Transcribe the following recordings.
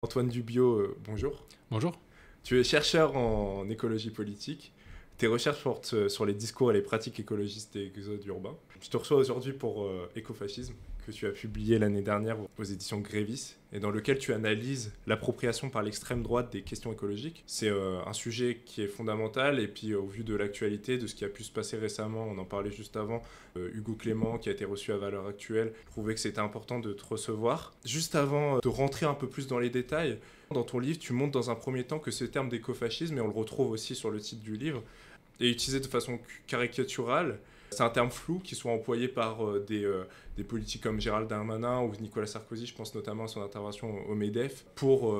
Antoine Dubio, bonjour. Bonjour. Tu es chercheur en écologie politique. Tes recherches portent sur les discours et les pratiques écologistes et exodes urbains. Je te reçois aujourd'hui pour Écofascisme, que tu as publié l'année dernière aux éditions Grévis, et dans lequel tu analyses l'appropriation par l'extrême droite des questions écologiques. C'est un sujet qui est fondamental, et puis au vu de l'actualité, de ce qui a pu se passer récemment, on en parlait juste avant, Hugo Clément, qui a été reçu à Valeurs Actuelles, je trouvais que c'était important de te recevoir. Juste avant de rentrer un peu plus dans les détails, dans ton livre, tu montres dans un premier temps que ce terme d'écofascisme, et on le retrouve aussi sur le titre du livre, est utilisé de façon caricaturale. C'est un terme flou qui soit employé par des politiques comme Gérald Darmanin ou Nicolas Sarkozy, je pense notamment à son intervention au MEDEF, pour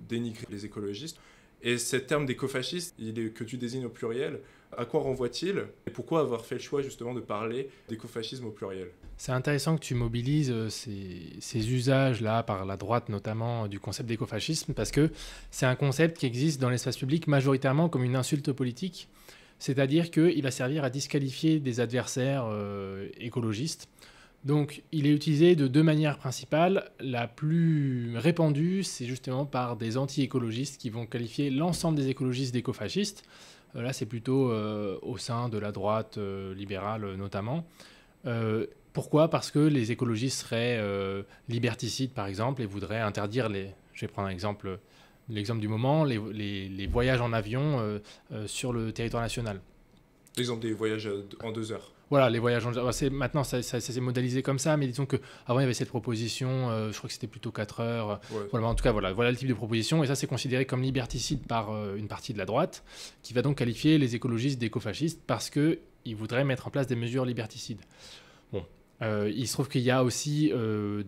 dénigrer les écologistes. Et ce terme d'écofasciste, que tu désignes au pluriel, à quoi renvoie-t-il et pourquoi avoir fait le choix justement de parler d'écofascisme au pluriel? C'est intéressant que tu mobilises ces usages-là, par la droite notamment, du concept d'écofascisme, parce que c'est un concept qui existe dans l'espace public majoritairement comme une insulte politique, c'est-à-dire qu'il va servir à disqualifier des adversaires écologistes. Donc il est utilisé de deux manières principales. La plus répandue, c'est justement par des anti-écologistes qui vont qualifier l'ensemble des écologistes d'écofascistes. Là, c'est plutôt au sein de la droite libérale notamment. Pourquoi? Parce que les écologistes seraient liberticides, par exemple, et voudraient interdire les... Je vais prendre l'exemple du moment, les voyages en avion sur le territoire national. L'exemple des voyages en 2 heures. Voilà, les voyages en... Maintenant, ça s'est modélisé comme ça, mais disons qu'avant, il y avait cette proposition, je crois que c'était plutôt 4 heures. Ouais. Voilà, en tout cas, voilà le type de proposition. Et ça, c'est considéré comme liberticide par une partie de la droite, qui va donc qualifier les écologistes d'écofascistes parce qu'ils voudraient mettre en place des mesures liberticides. Bon. Il se trouve qu'il y a aussi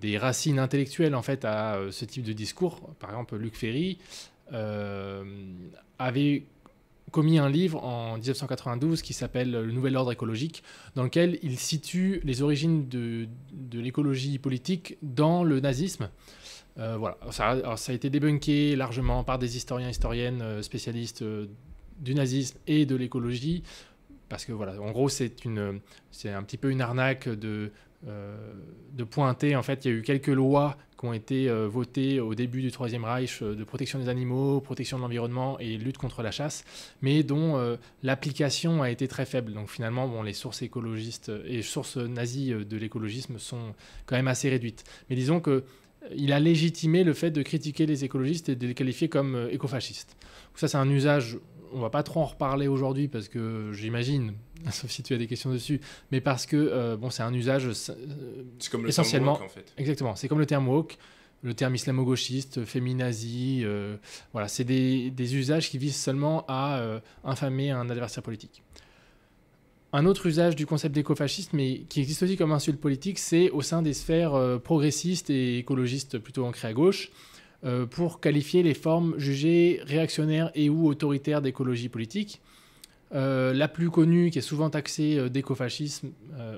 des racines intellectuelles en fait à ce type de discours. Par exemple, Luc Ferry avait commis un livre en 1992 qui s'appelle Le Nouvel Ordre écologique, dans lequel il situe les origines de l'écologie politique dans le nazisme. Voilà. Ça a été débunké largement par des historiennes spécialistes du nazisme et de l'écologie. Parce que voilà, en gros, c'est un petit peu une arnaque de pointer. En fait, il y a eu quelques lois qui ont été votées au début du Troisième Reich de protection des animaux, protection de l'environnement et lutte contre la chasse, mais dont l'application a été très faible. Donc finalement, bon, les sources écologistes et sources nazies de l'écologisme sont quand même assez réduites. Mais disons qu'il a légitimé le fait de critiquer les écologistes et de les qualifier comme écofascistes. Donc ça, c'est un usage... On ne va pas trop en reparler aujourd'hui parce que j'imagine, sauf si tu as des questions dessus, mais parce que bon, c'est un usage C'est comme le essentiellement... terme woke, en fait. Exactement, c'est comme le terme woke, le terme islamo-gauchiste, féminazi, voilà, c'est des usages qui visent seulement à infamer un adversaire politique. Un autre usage du concept d'écofascisme, mais qui existe aussi comme insulte politique, c'est au sein des sphères progressistes et écologistes plutôt ancrées à gauche, pour qualifier les formes jugées réactionnaires et ou autoritaires d'écologie politique. La plus connue, qui est souvent taxée d'écofascisme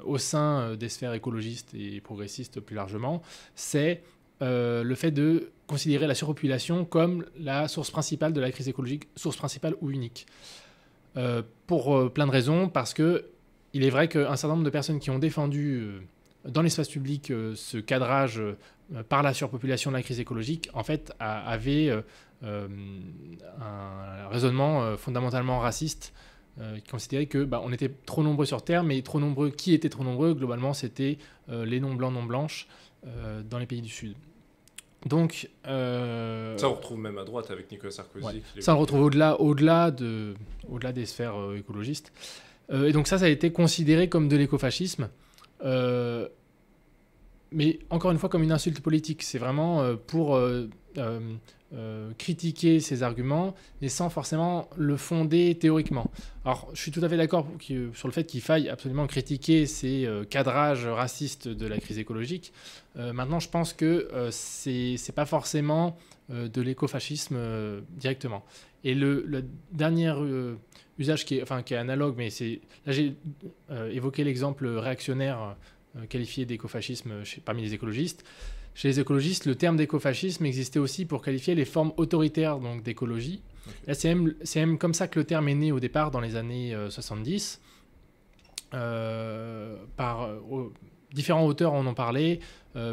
au sein des sphères écologistes et progressistes plus largement, c'est le fait de considérer la surpopulation comme la source principale de la crise écologique, source principale ou unique. Pour plein de raisons, parce qu'il est vrai qu'un certain nombre de personnes qui ont défendu dans l'espace public ce cadrage par la surpopulation de la crise écologique, en fait, avait un raisonnement fondamentalement raciste qui considérait que on était trop nombreux sur Terre, mais trop nombreux, qui étaient trop nombreux? Globalement, c'était les non-blancs, non-blanches dans les pays du Sud. Donc, Ça, on retrouve même à droite avec Nicolas Sarkozy. Ouais. Ça, on le retrouve au-delà des sphères écologistes. Et donc ça a été considéré comme de l'écofascisme. Mais encore une fois, comme une insulte politique. C'est vraiment pour critiquer ces arguments, mais sans forcément le fonder théoriquement. Alors, je suis tout à fait d'accord sur le fait qu'il faille absolument critiquer ces cadrages racistes de la crise écologique. Maintenant, je pense que c'est pas forcément de l'écofascisme directement. Et le dernier usage qui est analogue, mais là j'ai évoqué l'exemple réactionnaire qualifié d'écofascisme parmi les écologistes. Chez les écologistes, le terme d'écofascisme existait aussi pour qualifier les formes autoritaires donc, d'écologie. Okay. Là, c'est même comme ça que le terme est né au départ dans les années 70, différents auteurs en ont parlé.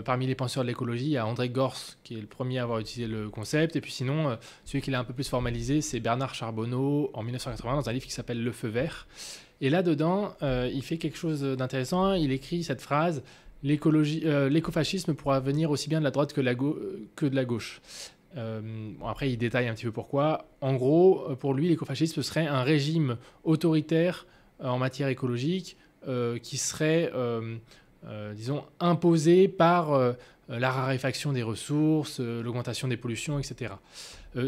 Parmi les penseurs de l'écologie, il y a André Gorz, qui est le premier à avoir utilisé le concept. Et puis sinon, celui qui l'a un peu plus formalisé, c'est Bernard Charbonneau, en 1980, dans un livre qui s'appelle Le Feu vert. Et là-dedans, il fait quelque chose d'intéressant. Il écrit cette phrase: l'écofascisme pourra venir aussi bien de la droite que de la gauche. Après, il détaille un petit peu pourquoi. En gros, pour lui, l'écofascisme, ce serait un régime autoritaire en matière écologique qui serait, disons, imposé par la raréfaction des ressources, l'augmentation des pollutions, etc.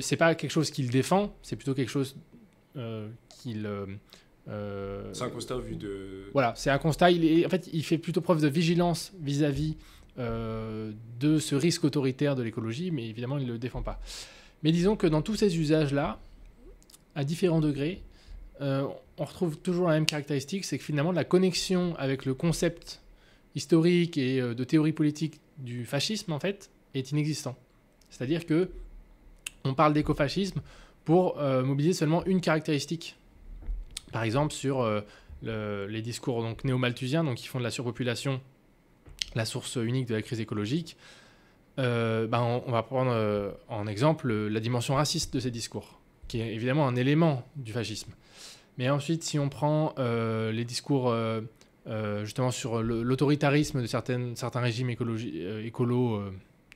C'est pas quelque chose qu'il défend, c'est plutôt quelque chose qu'il... c'est un constat vu de... Voilà, c'est un constat. En fait, il fait plutôt preuve de vigilance vis-à-vis de ce risque autoritaire de l'écologie, mais évidemment, il ne le défend pas. Mais disons que dans tous ces usages-là, à différents degrés, on retrouve toujours la même caractéristique, c'est que finalement, la connexion avec le concept historique et de théorie politique du fascisme, en fait, est inexistant. C'est-à-dire que on parle d'écofascisme pour mobiliser seulement une caractéristique. Par exemple, sur les discours donc, néo-malthusiens, donc, qui font de la surpopulation la source unique de la crise écologique, on va prendre en exemple la dimension raciste de ces discours, qui est évidemment un élément du fascisme. Mais ensuite, si on prend les discours justement sur l'autoritarisme de certains régimes écolos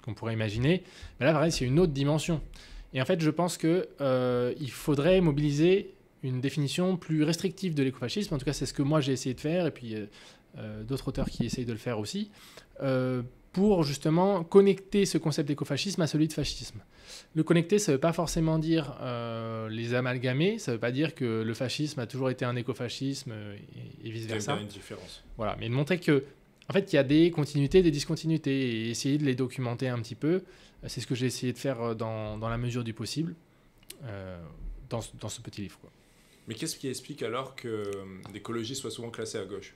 qu'on pourrait imaginer, là, pareil, c'est une autre dimension. Et en fait, je pense qu'il faudrait mobiliser une définition plus restrictive de l'écofascisme. En tout cas, c'est ce que moi, j'ai essayé de faire, et puis d'autres auteurs qui essayent de le faire aussi, pour justement connecter ce concept d'écofascisme à celui de fascisme. Le connecter, ça ne veut pas forcément dire les amalgamer, ça ne veut pas dire que le fascisme a toujours été un écofascisme et vice-versa. Il y a une différence. Voilà, mais de montrer que, en fait, il y a des continuités, des discontinuités, et essayer de les documenter un petit peu. C'est ce que j'ai essayé de faire dans la mesure du possible, dans ce petit livre, quoi. Mais qu'est-ce qui explique alors que l'écologie soit souvent classée à gauche ?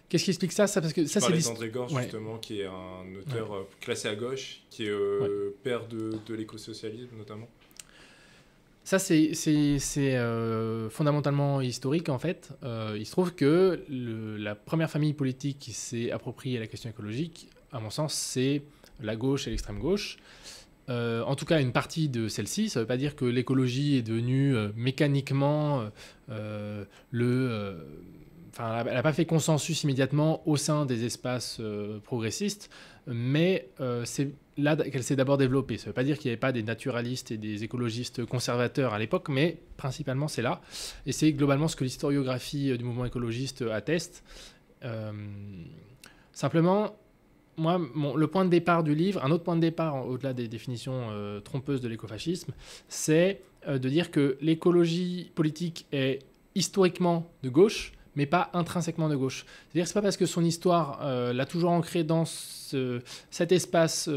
Qu'est-ce qui explique ça, parce que ça, c'est d'André Gorz, justement, qui est un auteur classé à gauche, qui est père de l'écosocialisme, notamment. Ça, c'est fondamentalement historique, en fait. Il se trouve que la première famille politique qui s'est appropriée la question écologique, à mon sens, c'est la gauche et l'extrême gauche. En tout cas, une partie de celle-ci. Ça ne veut pas dire que l'écologie est devenue mécaniquement elle n'a pas fait consensus immédiatement au sein des espaces progressistes, mais c'est là qu'elle s'est d'abord développée. Ça ne veut pas dire qu'il n'y avait pas des naturalistes et des écologistes conservateurs à l'époque, mais principalement c'est là. Et c'est globalement ce que l'historiographie du mouvement écologiste atteste. Simplement, moi, le point de départ du livre, un autre point de départ au-delà des définitions trompeuses de l'écofascisme, c'est de dire que l'écologie politique est historiquement de gauche, mais pas intrinsèquement de gauche. C'est-à-dire que ce n'est pas parce que son histoire l'a toujours ancrée dans cet espace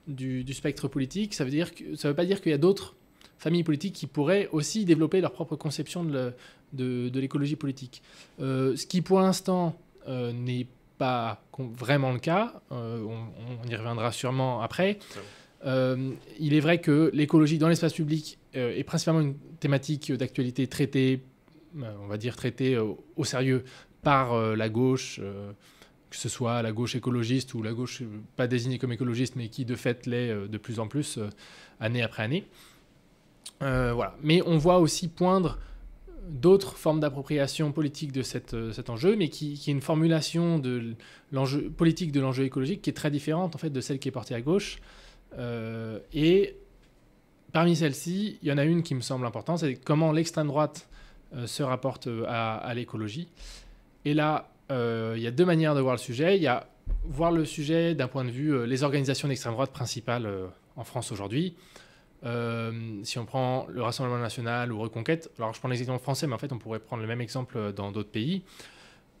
du spectre politique, ça veut pas dire qu'il y a d'autres familles politiques qui pourraient aussi développer leur propre conception de l'écologie politique. Ce qui, pour l'instant, n'est pas vraiment le cas, on y reviendra sûrement après. Il est vrai que l'écologie dans l'espace public est principalement une thématique d'actualité traitée au sérieux par la gauche, que ce soit la gauche écologiste ou la gauche pas désignée comme écologiste, mais qui de fait l'est de plus en plus, année après année. Voilà. Mais on voit aussi poindre d'autres formes d'appropriation politique de cet enjeu, mais qui est une formulation de l'enjeu politique de l'enjeu écologique qui est très différente en fait, de celle qui est portée à gauche. Et parmi celles-ci, il y en a une qui me semble importante, c'est comment l'extrême droite se rapporte à l'écologie. Et là, il y a deux manières de voir le sujet. Il y a voir le sujet d'un point de vue les organisations d'extrême droite principales en France aujourd'hui. Si on prend le Rassemblement national ou Reconquête, alors je prends l'exemple français, mais en fait on pourrait prendre le même exemple dans d'autres pays,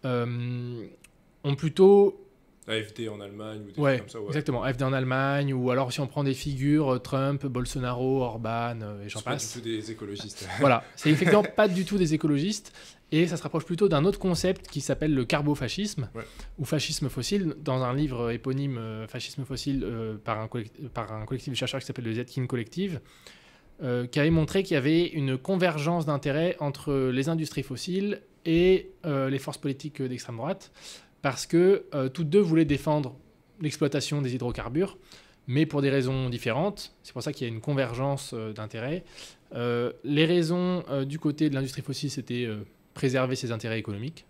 ont plutôt... AfD en Allemagne ou des trucs comme ça. Ouais, exactement. AfD en Allemagne, ou alors si on prend des figures, Trump, Bolsonaro, Orban, et j'en passe. C'est pas du tout des écologistes. Voilà, c'est effectivement pas du tout des écologistes, et ça se rapproche plutôt d'un autre concept qui s'appelle le carbofascisme, ou fascisme fossile, dans un livre éponyme, Fascisme fossile, par un collectif de chercheurs qui s'appelle le Zetkin Collective, qui avait montré qu'il y avait une convergence d'intérêts entre les industries fossiles et les forces politiques d'extrême droite. parce que toutes deux voulaient défendre l'exploitation des hydrocarbures, mais pour des raisons différentes. C'est pour ça qu'il y a une convergence d'intérêts. Les raisons du côté de l'industrie fossile, c'était préserver ses intérêts économiques,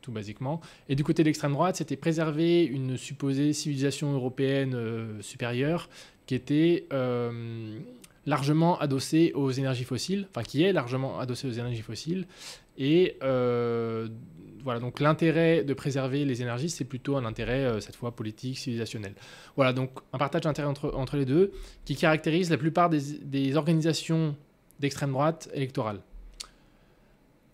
tout basiquement. Et du côté de l'extrême droite, c'était préserver une supposée civilisation européenne supérieure qui était largement adossée aux énergies fossiles, enfin qui est largement adossée aux énergies fossiles. Et voilà, donc l'intérêt de préserver les énergies, c'est plutôt un intérêt, cette fois, politique, civilisationnel. Voilà, donc un partage d'intérêts entre les deux qui caractérise la plupart des organisations d'extrême droite électorales.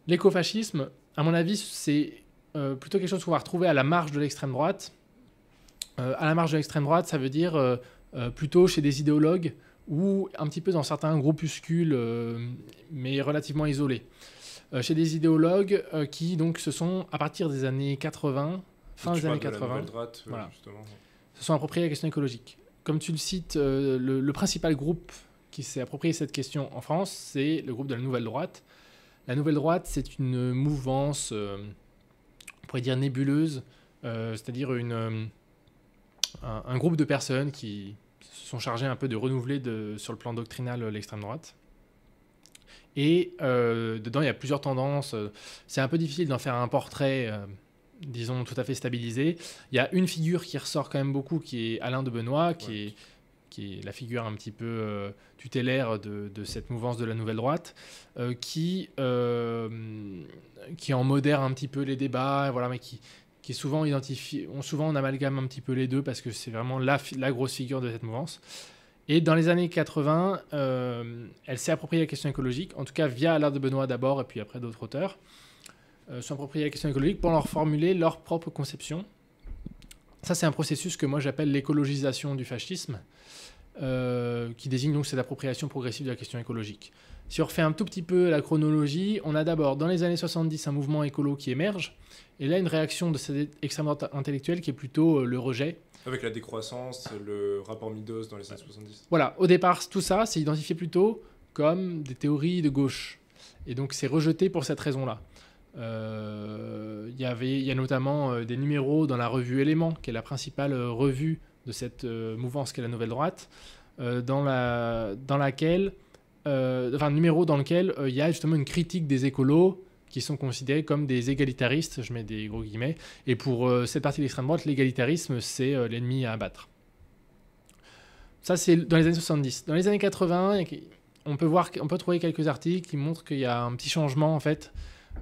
L'écofascisme, à mon avis, c'est plutôt quelque chose qu'on va retrouver à la marge de l'extrême droite. À la marge de l'extrême droite, ça veut dire plutôt chez des idéologues ou un petit peu dans certains groupuscules, mais relativement isolés. Chez des idéologues qui donc se sont, à partir des années 80, fin des années 80, droite, voilà, justement. se sont appropriés la question écologique. Comme tu le cites, le principal groupe qui s'est approprié cette question en France, c'est le groupe de la Nouvelle Droite. La Nouvelle Droite, c'est une mouvance, on pourrait dire nébuleuse, c'est-à-dire un groupe de personnes qui se sont chargées un peu de renouveler sur le plan doctrinal l'extrême droite. Et dedans, il y a plusieurs tendances. C'est un peu difficile d'en faire un portrait, disons, tout à fait stabilisé. Il y a une figure qui ressort quand même beaucoup, qui est Alain de Benoît, qui est la figure un petit peu tutélaire de cette mouvance de la Nouvelle Droite, qui en modère un petit peu les débats, voilà, mais qui est souvent identifié, souvent on amalgame un petit peu les deux, parce que c'est vraiment la grosse figure de cette mouvance. Et dans les années 80, elle s'est appropriée la question écologique, en tout cas via Alain de Benoît d'abord, et puis après d'autres auteurs, sont appropriés la question écologique pour leur formuler leur propre conception. Ça, c'est un processus que moi j'appelle l'écologisation du fascisme, qui désigne donc cette appropriation progressive de la question écologique. Si on refait un tout petit peu la chronologie, on a d'abord, dans les années 70, un mouvement écolo qui émerge, et là, une réaction de cette extrême droite intellectuelle qui est plutôt le rejet. Avec la décroissance, le rapport Meadows dans les années 70. Voilà, au départ, tout ça, c'est identifié plutôt comme des théories de gauche. Et donc, c'est rejeté pour cette raison-là. Il y a notamment des numéros dans la revue Éléments, qui est la principale revue de cette mouvance qu'est la Nouvelle Droite, numéro dans lequel il y a justement une critique des écolos qui sont considérés comme des égalitaristes, je mets des gros guillemets, et pour cette partie de l'extrême droite, l'égalitarisme, c'est l'ennemi à abattre. Ça, c'est dans les années 70. Dans les années 80, on peut trouver quelques articles qui montrent qu'il y a un petit changement, en fait,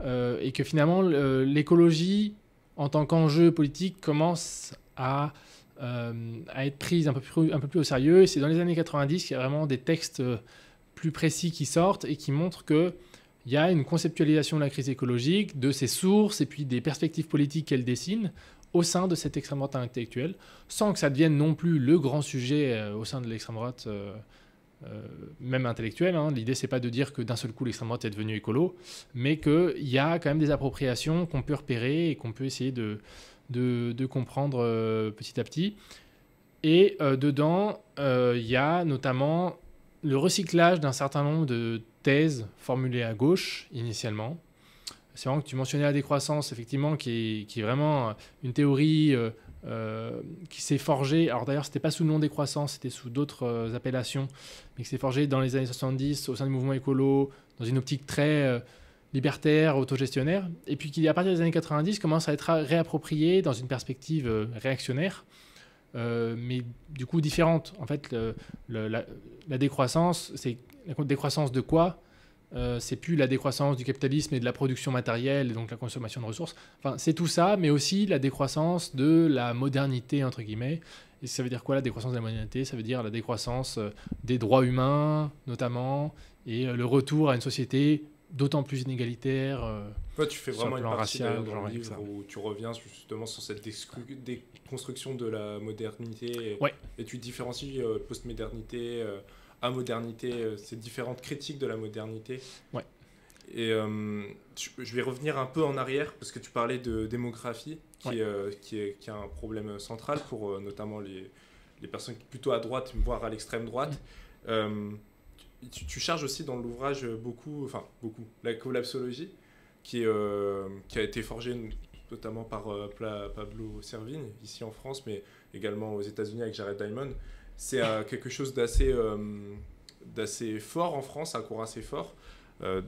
et que finalement, l'écologie, en tant qu'enjeu politique, commence à être prise un peu plus au sérieux. Et c'est dans les années 90 qu'il y a vraiment des textes plus précis qui sortent et qui montrent qu'il y a une conceptualisation de la crise écologique, de ses sources et puis des perspectives politiques qu'elle dessine au sein de cette extrême droite intellectuelle, sans que ça devienne non plus le grand sujet au sein de l'extrême droite, même intellectuelle. Hein. L'idée, c'est pas de dire que d'un seul coup, l'extrême droite est devenue écolo, mais qu'il y a quand même des appropriations qu'on peut repérer et qu'on peut essayer de comprendre petit à petit. Et dedans, il y a notamment le recyclage d'un certain nombre de thèses formulées à gauche, initialement. C'est vraiment que tu mentionnais la décroissance, effectivement, qui est vraiment une théorie qui s'est forgée. Alors d'ailleurs, ce n'était pas sous le nom décroissance, c'était sous d'autres appellations, mais qui s'est forgée dans les années 70 au sein du mouvement écolo, dans une optique très libertaire, autogestionnaire, et puis qui, à partir des années 90, commence à être réappropriée dans une perspective réactionnaire, mais du coup différente. En fait, la décroissance, c'est la décroissance de quoi ? C'est plus la décroissance du capitalisme et de la production matérielle et donc la consommation de ressources. Enfin, c'est tout ça, mais aussi la décroissance de la modernité, entre guillemets. Et ça veut dire quoi, la décroissance de la modernité ? Ça veut dire la décroissance des droits humains, notamment, et le retour à une société d'autant plus inégalitaire. Ouais, tu fais vraiment une partie racial, dans le livre où tu reviens justement sur cette déconstruction de la modernité et tu différencies post-modernité, amodernité, ces différentes critiques de la modernité. Ouais. Et je vais revenir un peu en arrière parce que tu parlais de démographie qui est un problème central pour notamment les personnes plutôt à droite, voire à l'extrême droite. Tu charges aussi dans l'ouvrage beaucoup, la collapsologie qui a été forgée notamment par Pablo Servigne, ici en France, mais également aux États-Unis avec Jared Diamond. C'est quelque chose d'assez fort en France, un courant assez fort,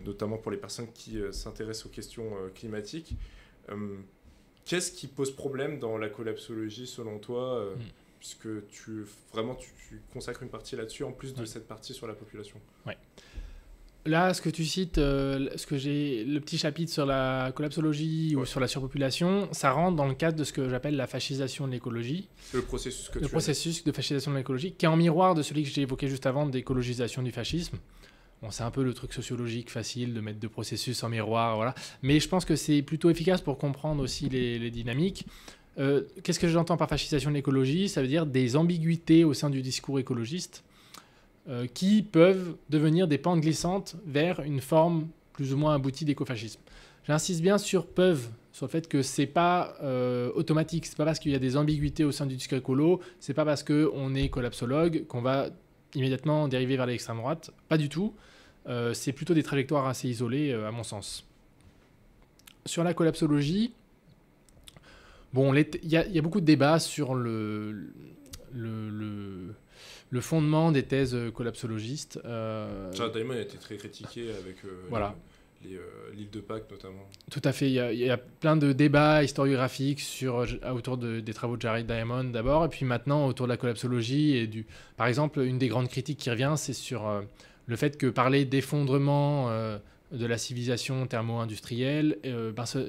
notamment pour les personnes qui s'intéressent aux questions climatiques. Qu'est-ce qui pose problème dans la collapsologie selon toi, puisque tu consacres une partie là-dessus en plus de cette partie sur la population? Ouais. Là, ce que tu cites, le petit chapitre sur la collapsologie ou sur la surpopulation, ça rentre dans le cadre de ce que j'appelle la fascisation de l'écologie. C'est le processus Le processus de fascisation de l'écologie, qui est en miroir de celui que j'ai évoqué juste avant, d'écologisation du fascisme. Bon, c'est un peu le truc sociologique facile de mettre deux processus en miroir, voilà. Mais je pense que c'est plutôt efficace pour comprendre aussi les dynamiques. Qu'est-ce que j'entends par fascisation de l'écologie? Ça veut dire des ambiguïtés au sein du discours écologiste qui peuvent devenir des pentes glissantes vers une forme plus ou moins aboutie d'écofascisme. J'insiste bien sur peuvent, sur le fait que c'est pas automatique, c'est pas parce qu'il y a des ambiguïtés au sein du discours écolo, c'est pas parce qu'on est collapsologue qu'on va immédiatement dériver vers l'extrême droite, pas du tout. C'est plutôt des trajectoires assez isolées à mon sens. Sur la collapsologie, bon, il y a beaucoup de débats sur le fondement des thèses collapsologistes. Jared Diamond a été très critiqué avec voilà. l'île de Pâques notamment. Tout à fait, il y a plein de débats historiographiques autour des travaux de Jared Diamond d'abord, et puis maintenant autour de la collapsologie. Par exemple, une des grandes critiques qui revient, c'est sur le fait que parler d'effondrement de la civilisation thermo-industrielle,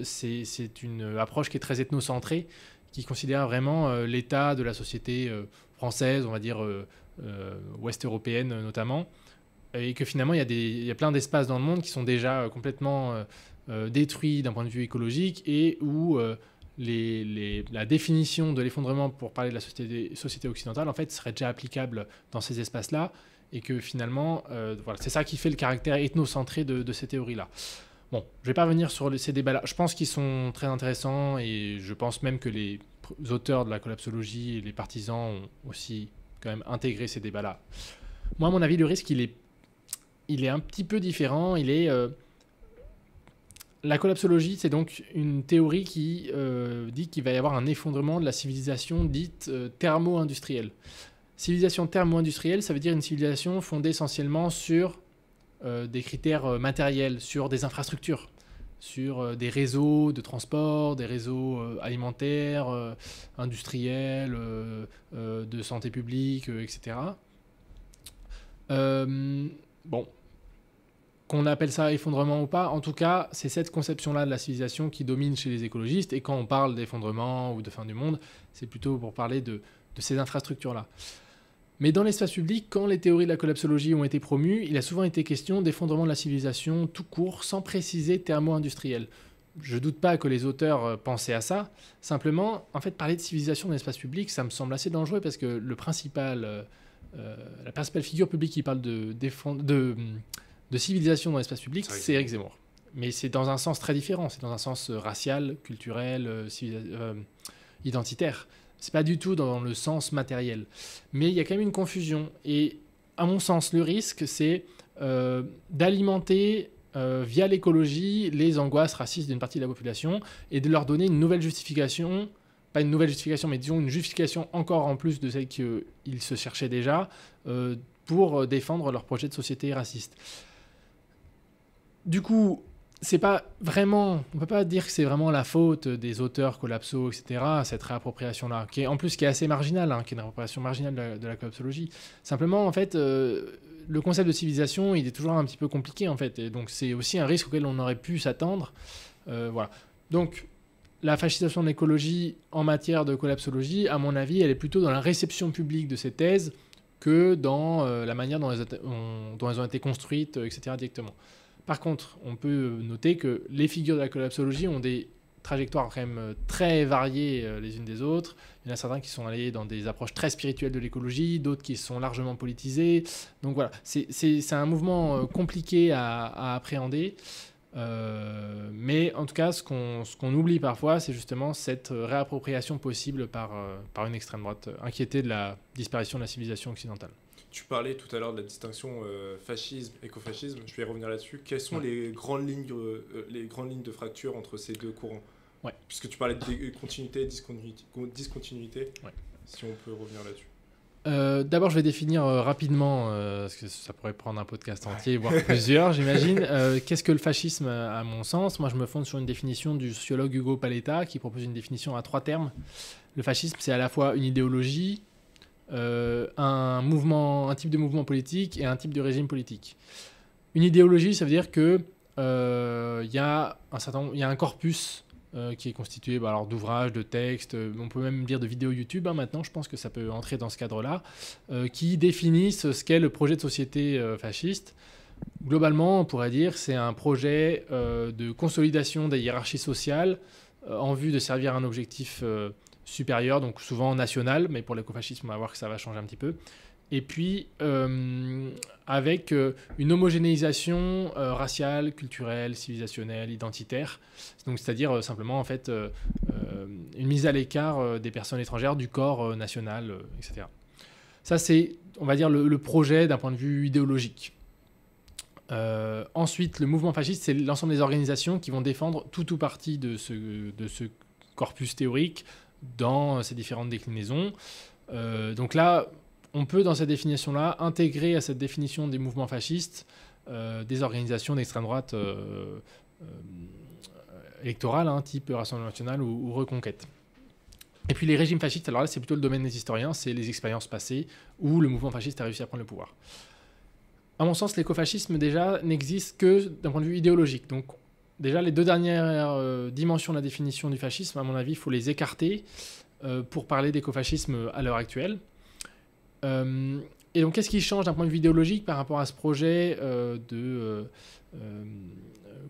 c'est une approche qui est très ethnocentrée, qui considère vraiment l'état de la société française, on va dire ouest-européenne notamment, et que finalement il y a plein d'espaces dans le monde qui sont déjà complètement détruits d'un point de vue écologique, et où la définition de l'effondrement pour parler de la société occidentale en fait serait déjà applicable dans ces espaces-là, et que finalement voilà, c'est ça qui fait le caractère ethnocentré de ces théories-là. Bon, je ne vais pas revenir sur ces débats-là. Je pense qu'ils sont très intéressants, et je pense même que les auteurs de la collapsologie et les partisans ont aussi quand même intégré ces débats-là. Moi, à mon avis, le risque, il est un petit peu différent. La collapsologie, c'est donc une théorie qui dit qu'il va y avoir un effondrement de la civilisation dite thermo-industrielle. Civilisation thermo-industrielle, ça veut dire une civilisation fondée essentiellement sur des critères matériels, sur des infrastructures, sur des réseaux de transport, des réseaux alimentaires, industriels, de santé publique, etc. Bon, qu'on appelle ça effondrement ou pas, en tout cas, c'est cette conception-là de la civilisation qui domine chez les écologistes, et quand on parle d'effondrement ou de fin du monde, c'est plutôt pour parler de ces infrastructures-là. Mais dans l'espace public, quand les théories de la collapsologie ont été promues, il a souvent été question d'effondrement de la civilisation tout court, sans préciser thermo-industriel. Je ne doute pas que les auteurs pensaient à ça. Simplement, en fait, parler de civilisation dans l'espace public, ça me semble assez dangereux, parce que la principale figure publique qui parle de civilisation dans l'espace public, c'est Éric Zemmour. Mais c'est dans un sens très différent. C'est dans un sens racial, culturel, identitaire. C'est pas du tout dans le sens matériel. Mais il y a quand même une confusion. Et à mon sens, le risque, c'est d'alimenter via l'écologie les angoisses racistes d'une partie de la population, et de leur donner une nouvelle justification, pas une nouvelle justification, mais disons une justification encore en plus de celle qu'ils se cherchaient déjà, pour défendre leur projet de société raciste. Du coup, c'est pas vraiment, on peut pas dire que c'est vraiment la faute des auteurs collapso, etc., cette réappropriation-là, qui est assez marginale, qui est une réappropriation marginale de la collapsologie. Simplement, en fait, le concept de civilisation, il est toujours un petit peu compliqué, en fait, et donc c'est aussi un risque auquel on aurait pu s'attendre. Voilà. Donc, la fascisation de l'écologie en matière de collapsologie, à mon avis, elle est plutôt dans la réception publique de ces thèses que dans la manière dont elles ont été construites, etc., directement. Par contre, on peut noter que les figures de la collapsologie ont des trajectoires quand même très variées les unes des autres. Il y en a certains qui sont allés dans des approches très spirituelles de l'écologie, d'autres qui sont largement politisés. Donc voilà, c'est un mouvement compliqué à appréhender. Mais en tout cas, ce qu'on oublie parfois, c'est justement cette réappropriation possible par une extrême droite inquiétée de la disparition de la civilisation occidentale. Tu parlais tout à l'heure de la distinction fascisme, écofascisme. Je vais revenir là-dessus. Quelles sont les grandes lignes de fracture entre ces deux courants? Ouais. Puisque tu parlais de continuité, discontinuité, Ouais. si on peut revenir là-dessus. D'abord, je vais définir rapidement, parce que ça pourrait prendre un podcast entier, voire plusieurs, j'imagine. Qu'est-ce que le fascisme, à mon sens? Moi, je me fonde sur une définition du sociologue Hugo Paletta, qui propose une définition à 3 termes. Le fascisme, c'est à la fois une idéologie, un type de mouvement politique et un type de régime politique. Une idéologie, ça veut dire que il y a un corpus qui est constitué alors, d'ouvrages, de textes, on peut même dire de vidéos YouTube maintenant, je pense que ça peut entrer dans ce cadre-là, qui définissent ce qu'est le projet de société fasciste. Globalement, on pourrait dire que c'est un projet de consolidation des hiérarchies sociales en vue de servir un objectif supérieur, donc souvent national, mais pour l'écofascisme, on va voir que ça va changer un petit peu. Et puis, avec une homogénéisation raciale, culturelle, civilisationnelle, identitaire. Donc, c'est-à-dire simplement, en fait, une mise à l'écart des personnes étrangères du corps national, etc. Ça, c'est, on va dire, le projet d'un point de vue idéologique. Ensuite, le mouvement fasciste, c'est l'ensemble des organisations qui vont défendre tout ou partie de ce corpus théorique dans ces différentes déclinaisons. Donc là, on peut, dans cette définition-là, intégrer à cette définition des mouvements fascistes des organisations d'extrême droite électorales, type Rassemblement national ou Reconquête. Et puis les régimes fascistes, alors là, c'est plutôt le domaine des historiens, c'est les expériences passées où le mouvement fasciste a réussi à prendre le pouvoir. À mon sens, l'écofascisme, déjà, n'existe que d'un point de vue idéologique. Donc, déjà, les 2 dernières dimensions de la définition du fascisme, à mon avis, il faut les écarter pour parler d'écofascisme à l'heure actuelle. Et donc, qu'est-ce qui change d'un point de vue idéologique par rapport à ce projet de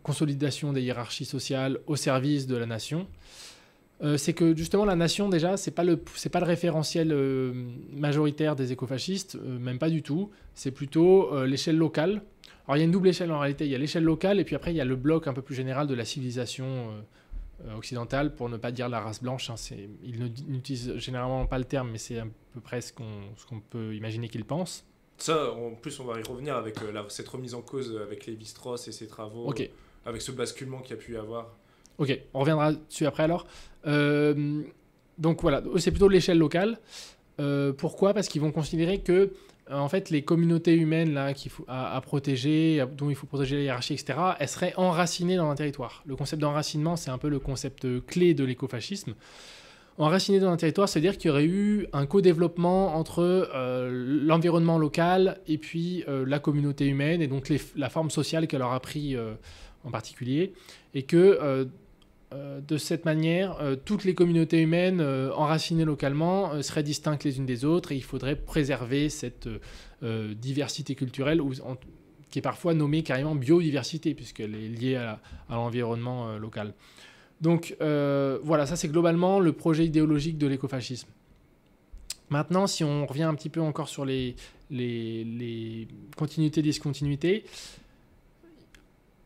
consolidation des hiérarchies sociales au service de la nation? C'est que justement la nation déjà c'est pas le référentiel majoritaire des écofascistes, même pas du tout. C'est plutôt l'échelle locale. Alors il y a une double échelle en réalité. Il y a l'échelle locale et puis après il y a le bloc un peu plus général de la civilisation occidentale, pour ne pas dire la race blanche. Ils n'utilisent généralement pas le terme, mais c'est à peu près ce qu'on peut imaginer qu'ils pensent. Ça, en plus, on va y revenir avec cette remise en cause avec Lévi-Strauss et ses travaux, Ok. Avec ce basculement qu'il y a pu y avoir. Ok, on reviendra dessus après alors. Donc voilà, c'est plutôt l'échelle locale. Pourquoi? Parce qu'ils vont considérer que en fait, les communautés humaines là, à protéger, dont il faut protéger la hiérarchie, etc., elles seraient enracinées dans un territoire. Le concept d'enracinement, c'est un peu le concept clé de l'écofascisme. Enraciné dans un territoire, c'est-à-dire qu'il y aurait eu un co-développement entre l'environnement local et puis la communauté humaine, et donc la forme sociale qu'elle aura pris en particulier, et que de cette manière, toutes les communautés humaines enracinées localement seraient distinctes les unes des autres, et il faudrait préserver cette diversité culturelle qui est parfois nommée carrément biodiversité, puisqu'elle est liée à l'environnement local. Donc voilà, ça c'est globalement le projet idéologique de l'écofascisme. Maintenant, si on revient un petit peu encore sur les continuités, discontinuités,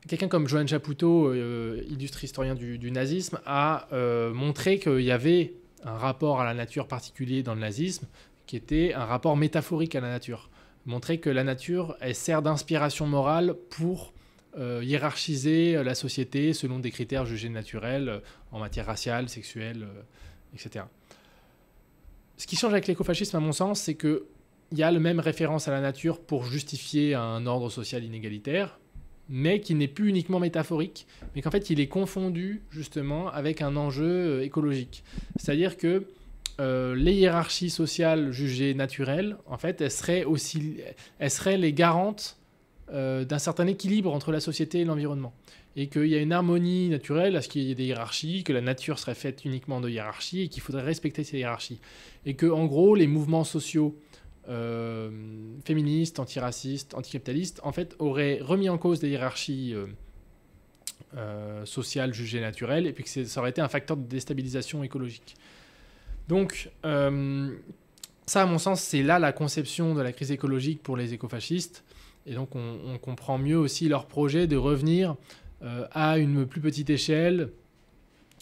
quelqu'un comme Johann Chapoutot, illustre historien du nazisme, a montré qu'il y avait un rapport à la nature particulier dans le nazisme, qui était un rapport métaphorique à la nature. Montrer que la nature, elle sert d'inspiration morale pour hiérarchiser la société selon des critères jugés naturels en matière raciale, sexuelle, etc. Ce qui change avec l'écofascisme, à mon sens, c'est qu'il y a la même référence à la nature pour justifier un ordre social inégalitaire, mais qui n'est plus uniquement métaphorique, mais qu'en fait il est confondu justement avec un enjeu écologique. C'est-à-dire que les hiérarchies sociales jugées naturelles, en fait, elles seraient les garantes d'un certain équilibre entre la société et l'environnement. Et qu'il y a une harmonie naturelle à ce qu'il y ait des hiérarchies, que la nature serait faite uniquement de hiérarchies et qu'il faudrait respecter ces hiérarchies. Et que, en gros, les mouvements sociaux féministes, antiracistes, anticapitalistes, en fait, auraient remis en cause des hiérarchies sociales jugées naturelles, et puis que ça aurait été un facteur de déstabilisation écologique. Donc, ça, à mon sens, c'est là la conception de la crise écologique pour les écofascistes. Et donc, on comprend mieux aussi leur projet de revenir à une plus petite échelle.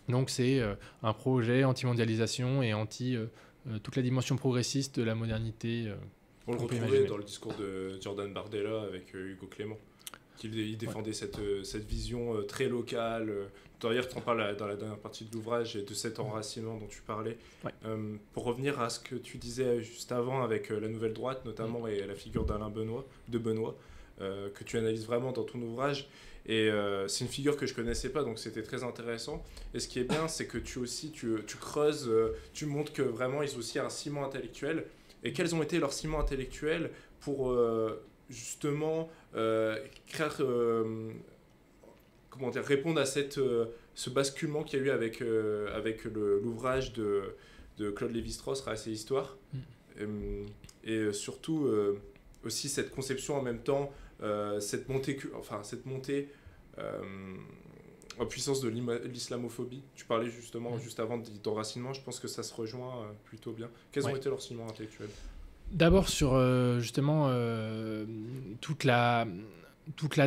Donc, c'est un projet anti-mondialisation et toute la dimension progressiste de la modernité. On le retrouvait dans le discours de Jordan Bardella avec Hugo Clément, qu'il défendait cette vision très locale. D'ailleurs, tu en parles dans la dernière partie de l'ouvrage et de cet enracinement dont tu parlais. Ouais. Pour revenir à ce que tu disais juste avant avec la Nouvelle Droite, notamment, et la figure de Benoît, que tu analyses vraiment dans ton ouvrage. Et c'est une figure que je connaissais pas, donc c'était très intéressant. Et ce qui est bien, c'est que tu creuses, tu montres que vraiment ils ont aussi un ciment intellectuel. Et quels ont été leurs ciments intellectuels pour justement répondre à ce basculement qu'il y a eu avec l'ouvrage de Claude Lévi-Strauss, Race et Histoire. Et surtout aussi cette conception en même temps, cette montée en puissance de l'islamophobie. Tu parlais justement juste avant d'enracinement, je pense que ça se rejoint plutôt bien. Quels ont été leurs ciments intellectuels ? D'abord sur justement toute la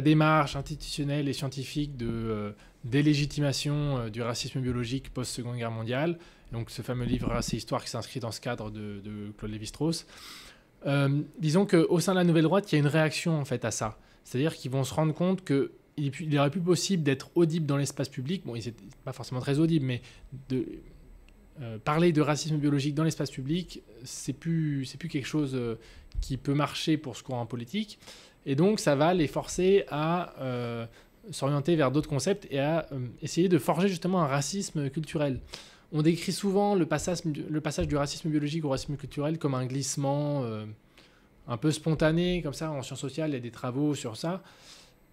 démarche institutionnelle et scientifique de délégitimation du racisme biologique post-Seconde Guerre mondiale, donc ce fameux livre Race et Histoire qui s'inscrit dans ce cadre de Claude Lévi-Strauss. Disons qu'au sein de la Nouvelle Droite, il y a une réaction en fait à ça. C'est-à-dire qu'ils vont se rendre compte qu'il aurait plus possible d'être audible dans l'espace public. Bon, ils n'étaient pas forcément très audibles, mais parler de racisme biologique dans l'espace public, c'est plus quelque chose qui peut marcher pour ce courant politique. Et donc, ça va les forcer à s'orienter vers d'autres concepts et à essayer de forger justement un racisme culturel. On décrit souvent le passage du racisme biologique au racisme culturel comme un glissement un peu spontané, comme ça, en sciences sociales. Il y a des travaux sur ça.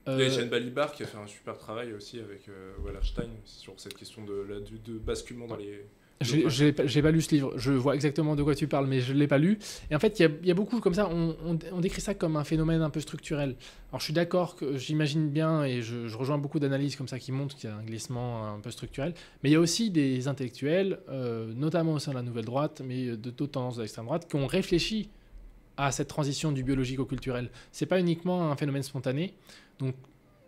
Il y a Jeanne Balibar qui a fait un super travail aussi avec Wallerstein sur cette question de basculement dans les... J'ai pas lu ce livre, je vois exactement de quoi tu parles, mais je ne l'ai pas lu. Et en fait, il y a beaucoup comme ça, on décrit ça comme un phénomène un peu structurel. Alors je suis d'accord, que j'imagine bien, et je rejoins beaucoup d'analyses comme ça qui montrent qu'il y a un glissement un peu structurel, mais il y a aussi des intellectuels, notamment au sein de la Nouvelle Droite, mais de d'autres tendances de l'extrême droite, qui ont réfléchi à cette transition du biologique au culturel. C'est pas uniquement un phénomène spontané, donc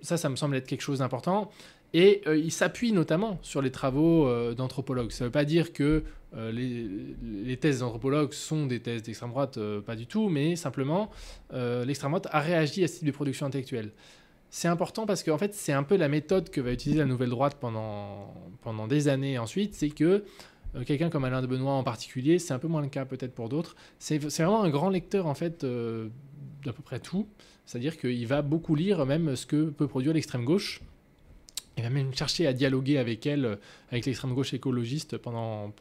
ça me semble être quelque chose d'important. Et il s'appuie notamment sur les travaux d'anthropologues. Ça ne veut pas dire que les thèses d'anthropologues sont des thèses d'extrême droite, pas du tout, mais simplement l'extrême droite a réagi à ce type de production intellectuelle. C'est important parce qu'en fait, c'est un peu la méthode que va utiliser la Nouvelle Droite pendant des années ensuite. C'est que quelqu'un comme Alain de Benoît en particulier, c'est un peu moins le cas peut-être pour d'autres, c'est vraiment un grand lecteur en fait d'à peu près tout. C'est-à-dire qu'il va beaucoup lire même ce que peut produire l'extrême gauche. Il va même chercher à dialoguer avec elle, avec l'extrême gauche écologiste pendant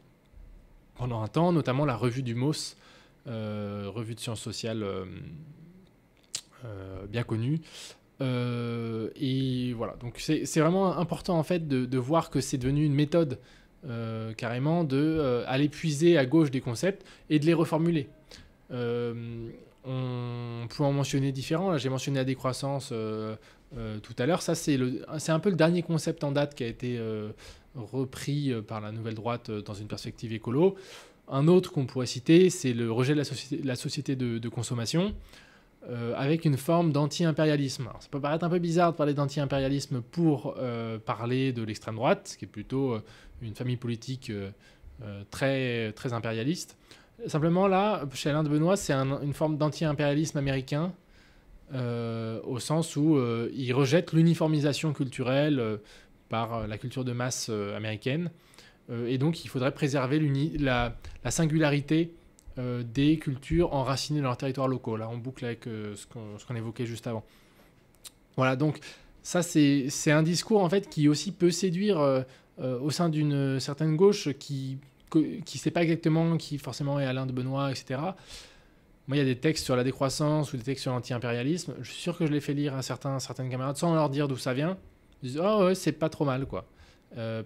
un temps, notamment la revue du MOS, revue de sciences sociales bien connue. Et voilà, donc c'est vraiment important en fait de voir que c'est devenu une méthode carrément d'aller puiser à gauche des concepts et de les reformuler. On peut en mentionner différents. Là, j'ai mentionné la décroissance tout à l'heure. Ça, c'est un peu le dernier concept en date qui a été repris par la Nouvelle Droite dans une perspective écolo. Un autre qu'on pourrait citer, c'est le rejet de la société de consommation avec une forme d'anti-impérialisme. Alors, ça peut paraître un peu bizarre de parler d'anti-impérialisme pour parler de l'extrême droite, qui est plutôt une famille politique très, très impérialiste. Simplement, là, chez Alain de Benoît, c'est une forme d'anti-impérialisme américain, au sens où il rejette l'uniformisation culturelle par la culture de masse américaine. Et donc, il faudrait préserver la singularité des cultures enracinées dans leurs territoires locaux. Là, on boucle avec ce qu'on évoquait juste avant. Voilà, donc ça, c'est un discours, en fait, qui aussi peut séduire au sein d'une certaine gauche qui ne sait pas exactement qui forcément est Alain de Benoît, etc. Moi, il y a des textes sur la décroissance ou des textes sur l'anti-impérialisme. Je suis sûr que je les fais lire à certaines camarades sans leur dire d'où ça vient. Ils disent « Oh ouais, c'est pas trop mal, quoi ».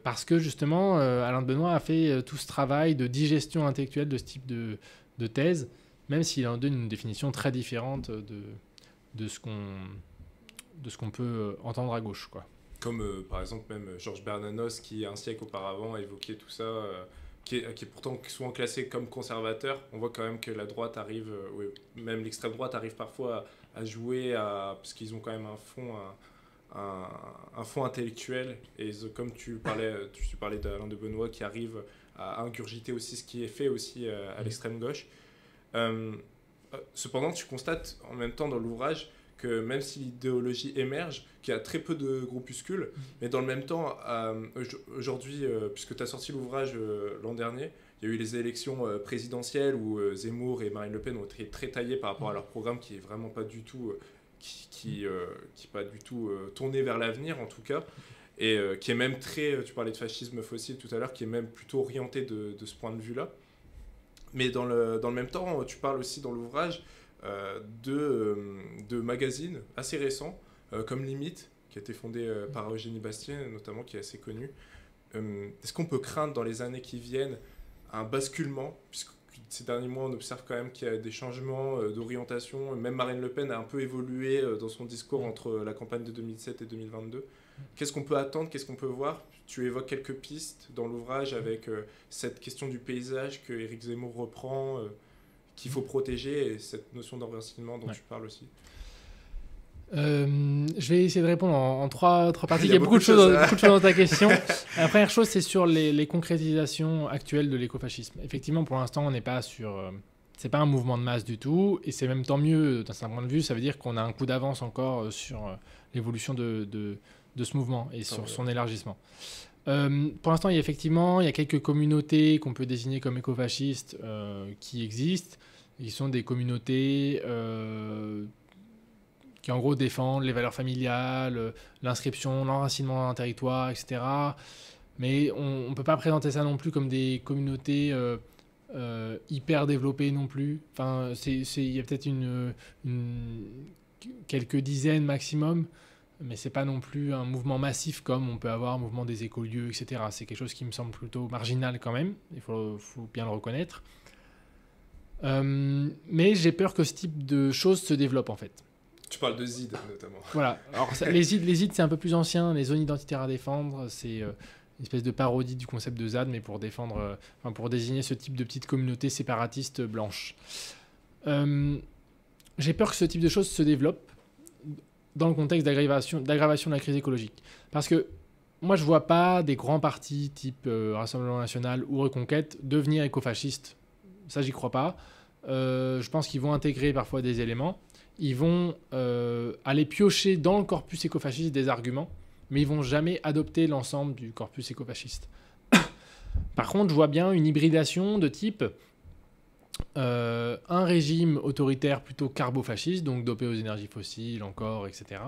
Parce que justement, Alain de Benoît a fait tout ce travail de digestion intellectuelle de ce type de thèse, même s'il en donne une définition très différente de ce qu'on peut entendre à gauche, quoi. Comme par exemple même Georges Bernanos qui un siècle auparavant évoquait tout ça, qui est pourtant souvent classé comme conservateur. On voit quand même que la droite arrive, même l'extrême droite arrive parfois à jouer, parce qu'ils ont quand même un fond intellectuel. Et comme tu parlais d'Alain de Benoît qui arrive à ingurgiter aussi ce qui est fait aussi à l'extrême gauche. Cependant, tu constates en même temps dans l'ouvrage que même si l'idéologie émerge, qu'il y a très peu de groupuscules, mais dans le même temps, aujourd'hui, puisque tu as sorti l'ouvrage l'an dernier, il y a eu les élections présidentielles où Zemmour et Marine Le Pen ont été très taillés par rapport à leur programme qui est vraiment pas du tout, pas du tout tourné vers l'avenir en tout cas, et qui est même très, tu parlais de fascisme fossile tout à l'heure, qui est même plutôt orienté de ce point de vue-là. Mais dans le même temps, tu parles aussi dans l'ouvrage de magazines assez récents, comme Limite, qui a été fondé par Eugénie Bastier, notamment, qui est assez connu. Est-ce qu'on peut craindre dans les années qui viennent un basculement, puisque ces derniers mois, on observe quand même qu'il y a des changements d'orientation. Même Marine Le Pen a un peu évolué dans son discours entre la campagne de 2007 et 2022. Qu'est-ce qu'on peut attendre? Qu'est-ce qu'on peut voir? Tu évoques quelques pistes dans l'ouvrage avec cette question du paysage que Éric Zemmour reprend, qu'il faut protéger, et cette notion d'enracinement dont tu parles aussi. Je vais essayer de répondre en trois parties. Il y a beaucoup de choses dans ta question. La première chose, c'est sur les concrétisations actuelles de l'écofascisme. Effectivement, pour l'instant, on n'est pas sur... c'est pas un mouvement de masse du tout, et c'est même tant mieux d'un certain point de vue. Ça veut dire qu'on a un coup d'avance encore sur l'évolution de ce mouvement et sur son élargissement. Pour l'instant, il y a quelques communautés qu'on peut désigner comme écofascistes qui existent. Ils sont des communautés... qui en gros défendent les valeurs familiales, l'inscription, l'enracinement dans un territoire, etc. Mais on ne peut pas présenter ça non plus comme des communautés hyper développées non plus. Enfin, il y a peut-être quelques dizaines maximum, mais ce n'est pas non plus un mouvement massif comme on peut avoir un mouvement des écolieux, etc. C'est quelque chose qui me semble plutôt marginal quand même, il faut bien le reconnaître. Mais j'ai peur que ce type de choses se développe en fait. Tu parles de ZID notamment. Voilà. Alors, les ZID, c'est un peu plus ancien. Les zones identitaires à défendre, c'est une espèce de parodie du concept de ZAD, mais pour désigner ce type de petite communauté séparatiste blanche. J'ai peur que ce type de choses se développe dans le contexte d'aggravation de la crise écologique. Parce que moi, je ne vois pas des grands partis type Rassemblement National ou Reconquête devenir écofascistes. Ça, j'y crois pas. Je pense qu'ils vont intégrer parfois des éléments. Ils vont aller piocher dans le corpus écofasciste des arguments, mais ils vont jamais adopter l'ensemble du corpus écofasciste. Par contre, je vois bien une hybridation de type un régime autoritaire plutôt carbofasciste, donc dopé aux énergies fossiles encore, etc.,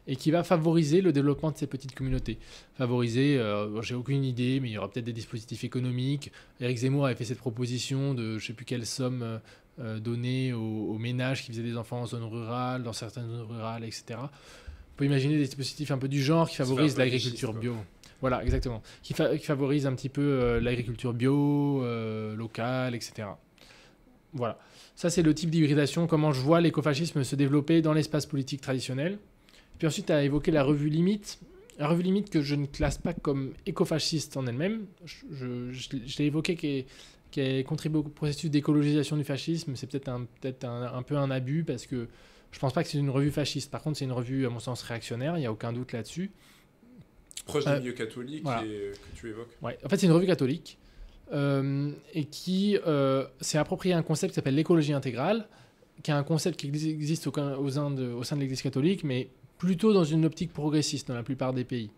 et qui va favoriser le développement de ces petites communautés. Favoriser, j'ai aucune idée, mais il y aura peut-être des dispositifs économiques. Éric Zemmour avait fait cette proposition de je ne sais plus quelle somme donnée aux ménages qui faisaient des enfants en zone rurale, dans certaines zones rurales, etc. On peut imaginer des dispositifs un peu du genre qui favorisent l'agriculture bio. Voilà, exactement. Qui favorisent un petit peu l'agriculture bio, locale, etc. Voilà. Ça, c'est le type d'hybridation, comment je vois l'écofascisme se développer dans l'espace politique traditionnel. Puis ensuite, tu as évoqué la revue Limite. La revue Limite que je ne classe pas comme écofasciste en elle-même. Je l'ai évoqué qui a contribué au processus d'écologisation du fascisme. C'est peut-être un peu un abus parce que je ne pense pas que c'est une revue fasciste. Par contre, c'est une revue, à mon sens, réactionnaire. Il n'y a aucun doute là-dessus. Proche des milieux catholiques voilà. Que tu évoques. Ouais. En fait, c'est une revue catholique. Et qui s'est approprié un concept qui s'appelle l'écologie intégrale, qui est un concept qui existe au sein de l'Église catholique, mais plutôt dans une optique progressiste dans la plupart des pays.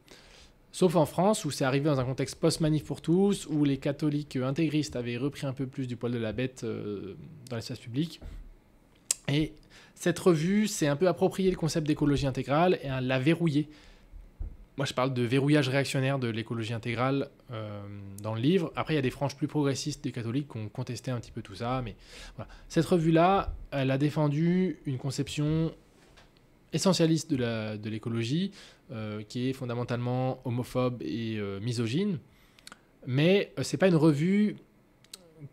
Sauf en France, où c'est arrivé dans un contexte post-manif pour tous, où les catholiques intégristes avaient repris un peu plus du poil de la bête dans l'espace public. Et cette revue s'est un peu approprié le concept d'écologie intégrale et l'a verrouillé. Moi, je parle de verrouillage réactionnaire de l'écologie intégrale dans le livre. Après, il y a des franges plus progressistes des catholiques qui ont contesté un petit peu tout ça. Mais voilà. Cette revue-là, elle a défendu une conception essentialiste de l'écologie, qui est fondamentalement homophobe et misogyne. Mais ce n'est pas une revue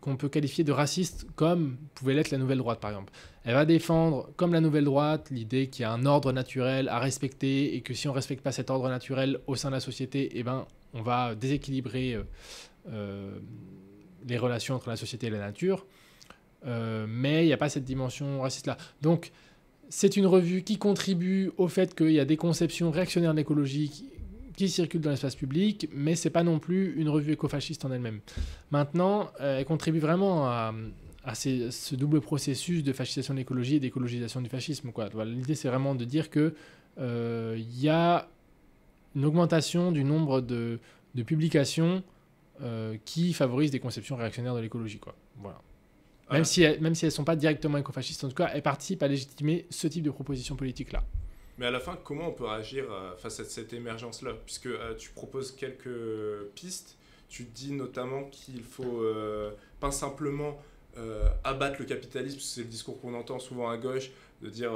qu'on peut qualifier de raciste comme pouvait l'être la Nouvelle Droite, par exemple. Elle va défendre, comme la Nouvelle Droite, l'idée qu'il y a un ordre naturel à respecter et que si on ne respecte pas cet ordre naturel au sein de la société, eh ben, on va déséquilibrer les relations entre la société et la nature. Mais il n'y a pas cette dimension raciste-là. Donc, c'est une revue qui contribue au fait qu'il y a des conceptions réactionnaires de l'écologie qui circulent dans l'espace public, mais ce n'est pas non plus une revue écofasciste en elle-même. Maintenant, elle contribue vraiment à ce double processus de fascisation de l'écologie et d'écologisation du fascisme, quoi. Voilà, l'idée, c'est vraiment de dire que y a une augmentation du nombre de publications qui favorisent des conceptions réactionnaires de l'écologie, quoi. Voilà. Même si elles ne sont pas directement écofascistes, en tout cas, elles participent à légitimer ce type de proposition politique-là. Mais à la fin, comment on peut réagir face à cette émergence-là? Puisque tu proposes quelques pistes, tu dis notamment qu'il faut pas simplement abattre le capitalisme, c'est le discours qu'on entend souvent à gauche, de dire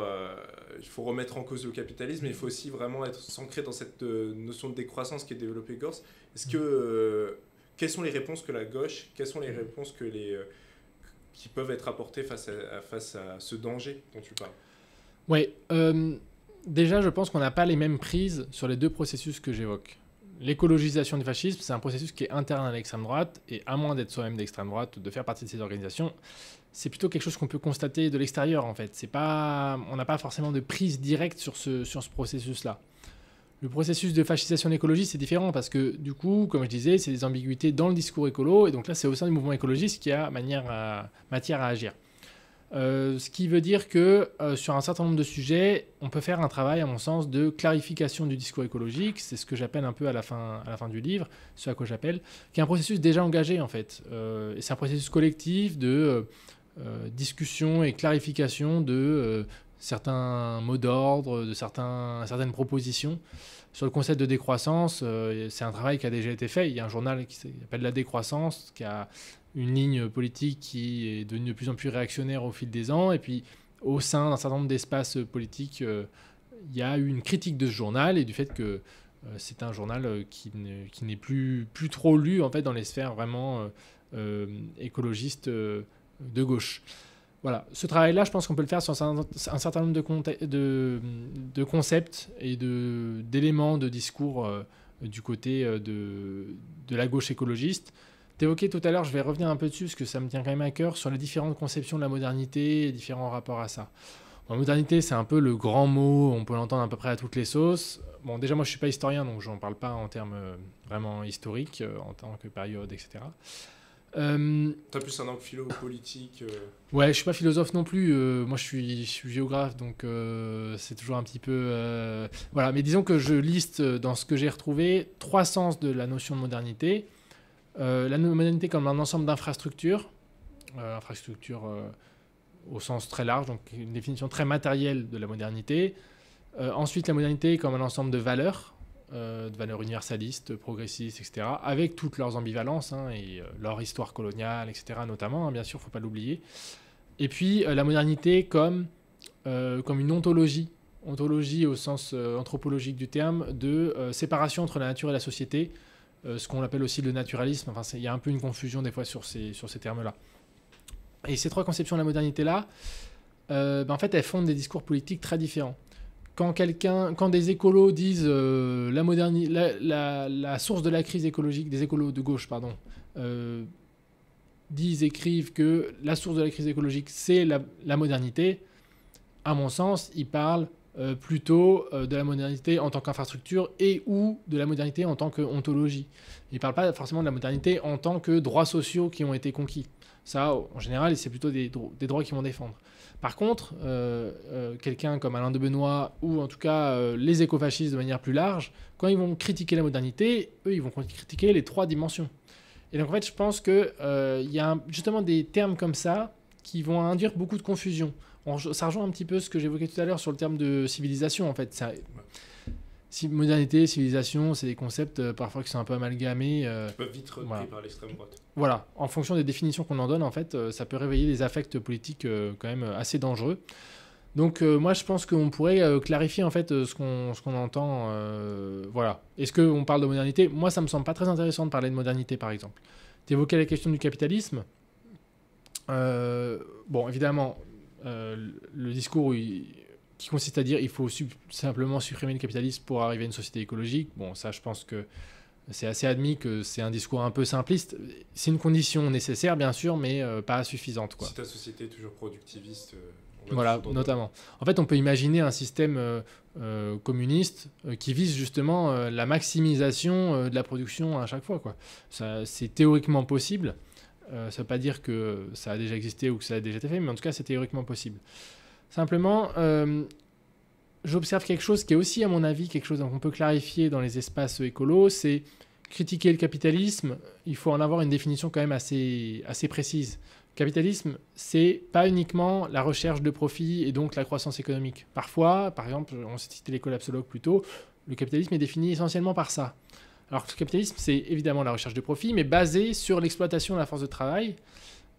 il faut remettre en cause le capitalisme, mais il faut aussi vraiment être s'ancrer dans cette notion de décroissance qui est développée Gorce. Est-ce que quelles sont les réponses que la gauche, quelles sont les réponses que qui peuvent être apportées face à ce danger dont tu parles? Oui, déjà je pense qu'on n'a pas les mêmes prises sur les deux processus que j'évoque. L'écologisation du fascisme, c'est un processus qui est interne à l'extrême droite, et à moins d'être soi-même d'extrême droite ou de faire partie de ces organisations, c'est plutôt quelque chose qu'on peut constater de l'extérieur en fait. On n'a pas forcément de prise directe sur ce processus-là. Le processus de fascisation de l'écologie, c'est différent parce que du coup, comme je disais, c'est des ambiguïtés dans le discours écolo, et donc là c'est au sein du mouvement écologiste qu'il y a matière à agir. Ce qui veut dire que sur un certain nombre de sujets, on peut faire un travail, à mon sens, de clarification du discours écologique. C'est ce que j'appelle un peu à la fin du livre, ce à quoi j'appelle, qui est un processus déjà engagé en fait. Et c'est un processus collectif de discussion et clarification de certains mots d'ordre, de certaines propositions. Sur le concept de décroissance, c'est un travail qui a déjà été fait. Il y a un journal qui s'appelle La Décroissance, qui a une ligne politique qui est devenue de plus en plus réactionnaire au fil des ans. Et puis, au sein d'un certain nombre d'espaces politiques, il y a eu une critique de ce journal et du fait que c'est un journal qui n'est plus trop lu en fait, dans les sphères vraiment écologistes de gauche. Voilà. Ce travail-là, je pense qu'on peut le faire sur un certain nombre de concepts et d'éléments de discours du côté de la gauche écologiste. T'évoquais tout à l'heure, je vais revenir un peu dessus parce que ça me tient quand même à cœur, sur les différentes conceptions de la modernité et différents rapports à ça. Bon, la modernité, c'est un peu le grand mot, on peut l'entendre à peu près à toutes les sauces. Bon, déjà, moi, je ne suis pas historien, donc je n'en parle pas en termes vraiment historiques, en tant que période, etc. T'as plus un angle philo-politique Ouais, je suis pas philosophe non plus. Moi, je suis géographe, donc c'est toujours un petit peu... Voilà, mais disons que je liste dans ce que j'ai retrouvé 3 sens de la notion de modernité. La modernité comme un ensemble d'infrastructures, au sens très large, donc une définition très matérielle de la modernité. Ensuite, la modernité comme un ensemble de valeurs universalistes, progressistes, etc., avec toutes leurs ambivalences et leur histoire coloniale, etc., notamment, bien sûr, il ne faut pas l'oublier. Et puis, la modernité comme une ontologie au sens anthropologique du terme, de séparation entre la nature et la société, ce qu'on appelle aussi le naturalisme. Enfin, il y a un peu une confusion des fois sur ces termes-là. Et ces 3 conceptions de la modernité-là, en fait, elles fondent des discours politiques très différents. Quand des écolos disent la source de la crise écologique, des écolos de gauche, écrivent que la source de la crise écologique, c'est la modernité, à mon sens, ils parlent plutôt de la modernité en tant qu'infrastructure et ou de la modernité en tant qu'ontologie. Ils ne parlent pas forcément de la modernité en tant que droits sociaux qui ont été conquis. Ça, en général, c'est plutôt des droits qu'ils vont défendre. Par contre, quelqu'un comme Alain de Benoît, ou en tout cas les écofascistes de manière plus large, quand ils vont critiquer la modernité, eux, ils vont critiquer les 3 dimensions. Et donc, en fait, je pense qu'il y a justement des termes comme ça qui vont induire beaucoup de confusion. Ça rejoint un petit peu ce que j'évoquais tout à l'heure sur le terme de civilisation, en fait. Modernité, civilisation, c'est des concepts parfois qui sont un peu amalgamés. Qui peuvent vite repris par l'extrême droite. Voilà, en fonction des définitions qu'on en donne, en fait, ça peut réveiller des affects politiques quand même assez dangereux. Donc moi, je pense qu'on pourrait clarifier en fait ce qu'on entend. Voilà. Est-ce qu'on parle de modernité? Moi, ça me semble pas très intéressant de parler de modernité, par exemple. Tu évoquais la question du capitalisme. Bon, évidemment, le discours qui consiste à dire il faut simplement supprimer le capitalisme pour arriver à une société écologique. Bon, ça, je pense que c'est assez admis que c'est un discours un peu simpliste. C'est une condition nécessaire, bien sûr, mais pas suffisante, quoi. Si ta société est toujours productiviste... Voilà, notamment. En fait, on peut imaginer un système communiste qui vise justement la maximisation de la production à chaque fois, quoi. Ça, c'est théoriquement possible. Ça ne veut pas dire que ça a déjà existé ou que ça a déjà été fait, mais en tout cas, c'est théoriquement possible. Simplement, j'observe quelque chose qui est aussi, à mon avis, quelque chose qu'on peut clarifier dans les espaces écolos, c'est critiquer le capitalisme. Il faut en avoir une définition quand même assez précise. Le capitalisme, c'est pas uniquement la recherche de profit et donc la croissance économique. Parfois, par exemple, on s'est cité les collapsologues plus tôt, le capitalisme est défini essentiellement par ça. Alors que le capitalisme, c'est évidemment la recherche de profit, mais basé sur l'exploitation de la force de travail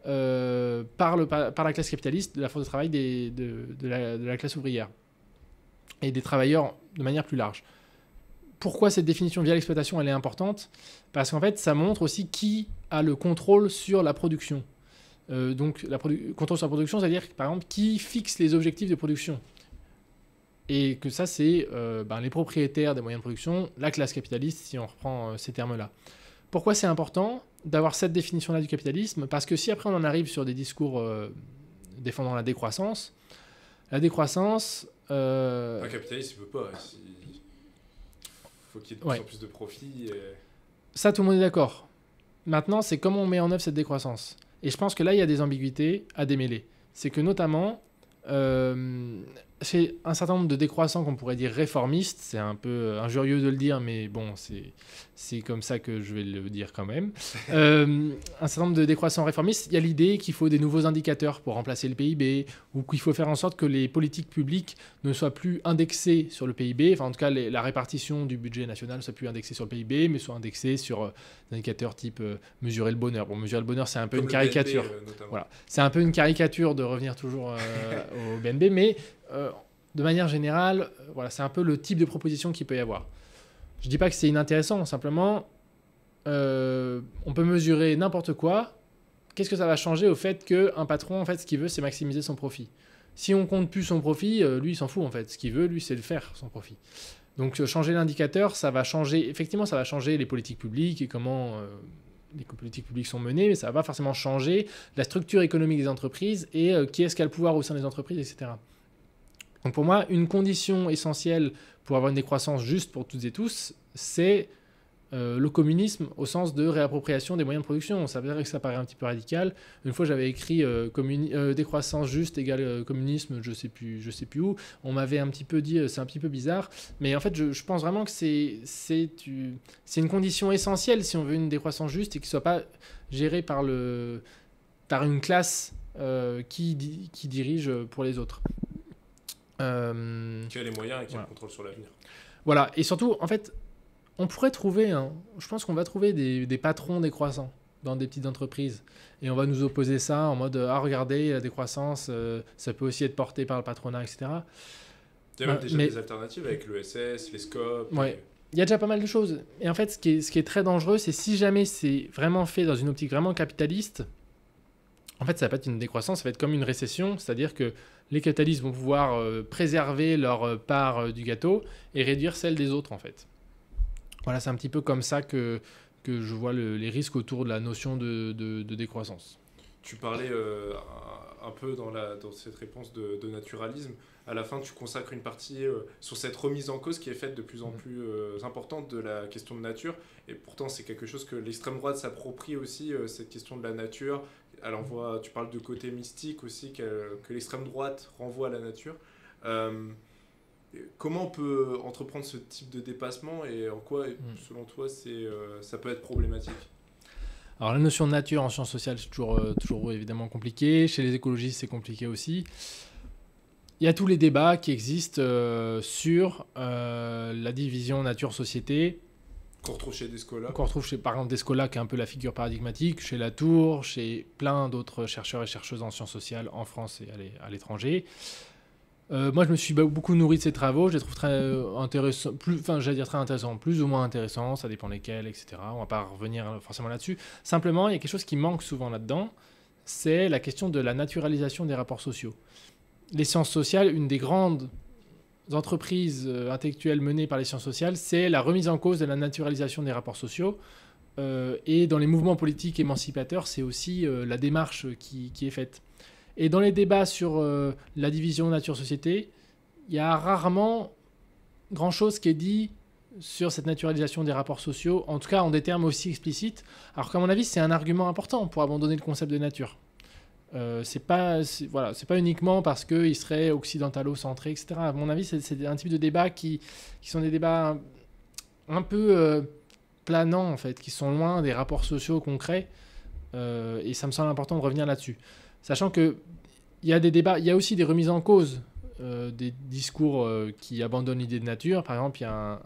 par la classe capitaliste, de la force de travail de la classe ouvrière et des travailleurs de manière plus large. Pourquoi cette définition via l'exploitation, elle est importante ? Parce qu'en fait, ça montre aussi qui a le contrôle sur la production. Donc, contrôle sur la production, c'est-à-dire, par exemple, qui fixe les objectifs de production. Et que ça, c'est les propriétaires des moyens de production, la classe capitaliste, si on reprend ces termes-là. Pourquoi c'est important d'avoir cette définition-là du capitalisme ? Parce que si après on en arrive sur des discours défendant la décroissance, un capitaliste, il ne peut pas. Il faut qu'il y ait de plus en plus de profit. Ça, tout le monde est d'accord. Maintenant, c'est comment on met en œuvre cette décroissance. Et je pense que là, il y a des ambiguïtés à démêler. C'est que notamment, chez un certain nombre de décroissants qu'on pourrait dire réformistes, c'est un peu injurieux de le dire, mais bon, c'est comme ça que je vais le dire quand même. Un certain nombre de décroissants réformistes, il y a l'idée qu'il faut des nouveaux indicateurs pour remplacer le PIB, ou qu'il faut faire en sorte que les politiques publiques ne soient plus indexées sur le PIB, enfin en tout cas la répartition du budget national ne soit plus indexée sur le PIB, mais soit indexée sur des indicateurs type mesurer le bonheur. Bon, mesurer le bonheur, c'est un peu une caricature. Voilà. C'est un peu une caricature de revenir toujours au BNB, mais de manière générale, voilà, c'est un peu le type de proposition qu'il peut y avoir. Je ne dis pas que c'est inintéressant, simplement, on peut mesurer n'importe quoi. Qu'est-ce que ça va changer au fait qu'un patron, en fait, ce qu'il veut, c'est maximiser son profit. Si on compte plus son profit, lui, il s'en fout, en fait. Ce qu'il veut, lui, c'est le faire, son profit. Donc, changer l'indicateur, ça va changer... Effectivement, ça va changer les politiques publiques et comment les politiques publiques sont menées, mais ça ne va pas forcément changer la structure économique des entreprises et qui est-ce qui a le pouvoir au sein des entreprises, etc. Donc pour moi, une condition essentielle pour avoir une décroissance juste pour toutes et tous, c'est le communisme au sens de réappropriation des moyens de production. Ça veut dire que ça paraît un petit peu radical. Une fois, j'avais écrit décroissance juste égale communisme, je sais plus où. On m'avait un petit peu dit c'est un petit peu bizarre, mais en fait, je pense vraiment que c'est une condition essentielle si on veut une décroissance juste et qui soit pas gérée par une classe qui dirige pour les autres. Qui a les moyens et qui a le contrôle sur l'avenir. Voilà, et surtout, en fait, on pourrait trouver, je pense qu'on va trouver des patrons décroissants dans des petites entreprises. Et on va nous opposer ça en mode, regardez, la décroissance, ça peut aussi être porté par le patronat, etc. Il y a même déjà des alternatives avec l'ESS, les SCOP. Ouais. Il y a déjà pas mal de choses. Et en fait, ce qui est très dangereux, c'est si jamais c'est vraiment fait dans une optique vraiment capitaliste, en fait, ça va pas être une décroissance, ça va être comme une récession, c'est-à-dire que les capitalistes vont pouvoir préserver leur part du gâteau et réduire celle des autres, en fait. Voilà, c'est un petit peu comme ça que je vois les risques autour de la notion de décroissance. Tu parlais un peu dans cette réponse de naturalisme. À la fin, tu consacres une partie sur cette remise en cause qui est faite de plus en plus importante de la question de nature. Et pourtant, c'est quelque chose que l'extrême droite s'approprie aussi, cette question de la nature. Alors, tu parles de côté mystique aussi, que l'extrême droite renvoie à la nature. Comment on peut entreprendre ce type de dépassement et en quoi, selon toi, ça peut être problématique ? Alors, la notion de nature en sciences sociales, c'est toujours évidemment compliqué. Chez les écologistes, c'est compliqué aussi. Il y a tous les débats qui existent sur la division nature-société. Qu'on retrouve chez Descola. Qu'on retrouve chez, par exemple, Descola, qui est un peu la figure paradigmatique, chez Latour, chez plein d'autres chercheurs et chercheuses en sciences sociales en France et à l'étranger. Moi, je me suis beaucoup nourri de ces travaux. Je les trouve très intéressants, très intéressants, plus ou moins intéressants, ça dépend lesquels, etc. On ne va pas revenir forcément là-dessus. Simplement, il y a quelque chose qui manque souvent là-dedans, c'est la question de la naturalisation des rapports sociaux. Les sciences sociales, une des grandes entreprises intellectuelles menées par les sciences sociales, c'est la remise en cause de la naturalisation des rapports sociaux. Et dans les mouvements politiques émancipateurs, c'est aussi la démarche qui est faite. Et dans les débats sur la division nature-société, il y a rarement grand-chose qui est dit sur cette naturalisation des rapports sociaux, en tout cas en des termes aussi explicites, alors qu'à mon avis, c'est un argument important pour abandonner le concept de nature. C'est pas uniquement parce qu'il serait occidentalo-centré, etc. À mon avis, c'est un type de débat qui sont des débats un peu planants, en fait, qui sont loin des rapports sociaux concrets. Et ça me semble important de revenir là-dessus. Sachant qu'il y a des débats, il y a aussi des remises en cause des discours qui abandonnent l'idée de nature. Par exemple, il y a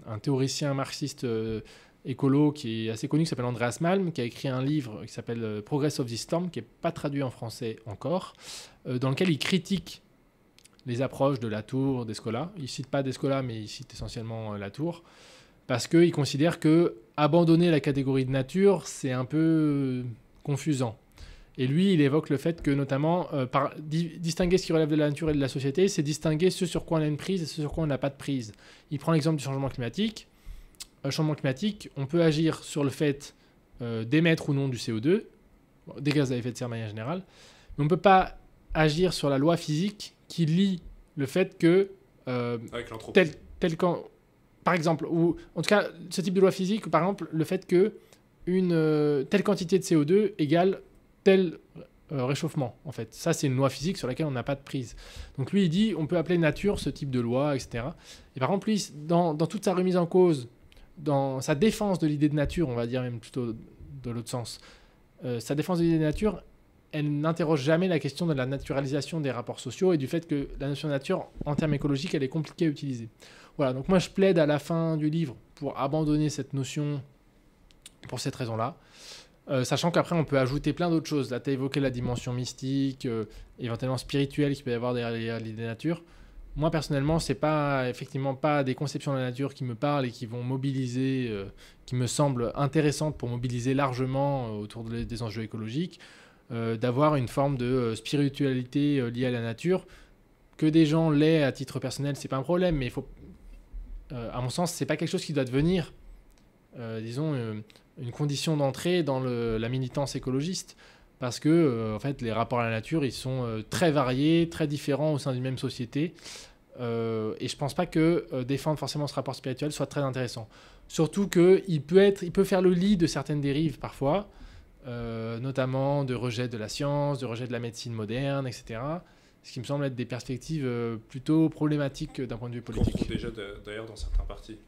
un théoricien marxiste écolo qui est assez connu, qui s'appelle Andreas Malm, qui a écrit un livre qui s'appelle Progress of the Storm, qui n'est pas traduit en français encore, dans lequel il critique les approches de Latour, d'Escola. Il ne cite pas d'Escola, mais il cite essentiellement Latour, parce qu'il considère que abandonner la catégorie de nature, c'est un peu confusant. Et lui, il évoque le fait que, notamment, distinguer ce qui relève de la nature et de la société, c'est distinguer ce sur quoi on a une prise et ce sur quoi on n'a pas de prise. Il prend l'exemple du changement climatique. Changement climatique, on peut agir sur le fait d'émettre ou non du CO2, des gaz à effet de serre de manière générale, mais on ne peut pas agir sur la loi physique qui lie le fait que avec l'entropie. Par exemple, ou en tout cas, ce type de loi physique, par exemple, le fait que telle quantité de CO2 égale tel réchauffement, en fait. Ça, c'est une loi physique sur laquelle on n'a pas de prise. Donc lui, il dit, on peut appeler nature ce type de loi, etc. Et par contre, lui, dans toute sa remise en cause, dans sa défense de l'idée de nature, on va dire même plutôt de l'autre sens, sa défense de l'idée de nature, elle n'interroge jamais la question de la naturalisation des rapports sociaux et du fait que la notion de nature, en termes écologiques, elle est compliquée à utiliser. Voilà, donc moi je plaide à la fin du livre pour abandonner cette notion pour cette raison-là, sachant qu'après on peut ajouter plein d'autres choses. Là tu as évoqué la dimension mystique, éventuellement spirituelle qu'il peut y avoir derrière l'idée de nature. Moi personnellement, c'est pas effectivement pas des conceptions de la nature qui me parlent et qui vont mobiliser, qui me semblent intéressantes pour mobiliser largement autour des enjeux écologiques, d'avoir une forme de spiritualité liée à la nature. Que des gens l'aient à titre personnel, c'est pas un problème, mais il faut, à mon sens, c'est pas quelque chose qui doit devenir, disons, une condition d'entrée dans la militance écologiste, parce que en fait, les rapports à la nature, ils sont très variés, très différents au sein d'une même société, et je pense pas que défendre forcément ce rapport spirituel soit très intéressant. Surtout qu'il peut faire le lit de certaines dérives parfois, notamment de rejet de la science, de rejet de la médecine moderne, etc. Ce qui me semble être des perspectives plutôt problématiques d'un point de vue politique. Qu'on trouve déjà d'ailleurs dans certains partis.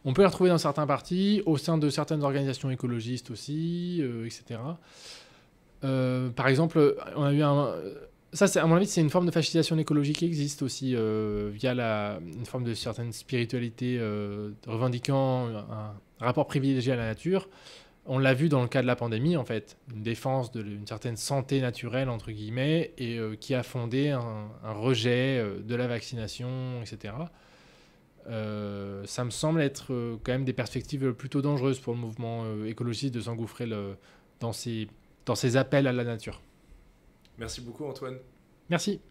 On peut les retrouver dans certains partis, au sein de certaines organisations écologistes aussi, etc. Par exemple, on a eu ça, à mon avis, c'est une forme de fascisation écologique qui existe aussi via une forme de certaine spiritualité revendiquant un rapport privilégié à la nature. On l'a vu dans le cas de la pandémie, en fait, une défense d'une certaine santé naturelle, entre guillemets, et qui a fondé un rejet de la vaccination, etc. Ça me semble être quand même des perspectives plutôt dangereuses pour le mouvement écologiste de s'engouffrer dans ces appels à la nature. Merci beaucoup, Antoine. Merci.